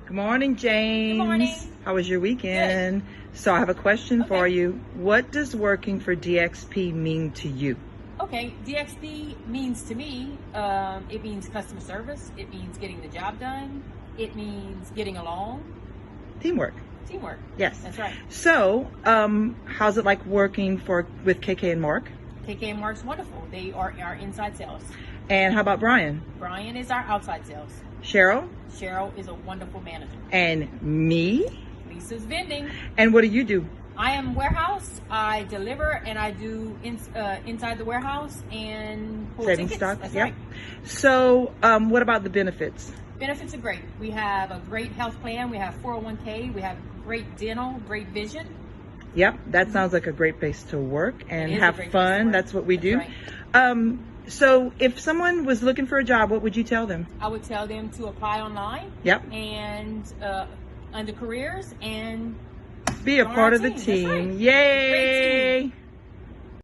Good morning, James. Good morning. How was your weekend? Good. So I have a question for you. What does working for DXP mean to you? Okay, DXP means to me, it means customer service. It means getting the job done. It means getting along. Teamwork. Teamwork. Yes. That's right. So, how's it like working with KK and Mark? KK and Mark's wonderful. They are our inside sales. And how about Brian? Brian is our outside sales. Cheryl? Cheryl is a wonderful manager. And me? Lisa's vending. And what do you do? I am warehouse. I deliver and I do inside the warehouse and pull Saving tickets. stock. That's Yep. right. So, what about the benefits? Benefits are great. We have a great health plan. We have 401k. We have great dental, great vision. Yep, that sounds like a great place to work and have fun. That's what we do. Right. So if someone was looking for a job, what would you tell them? I would tell them to apply online. Yep. And under careers and be a part of the team. Right. Yay! Great team.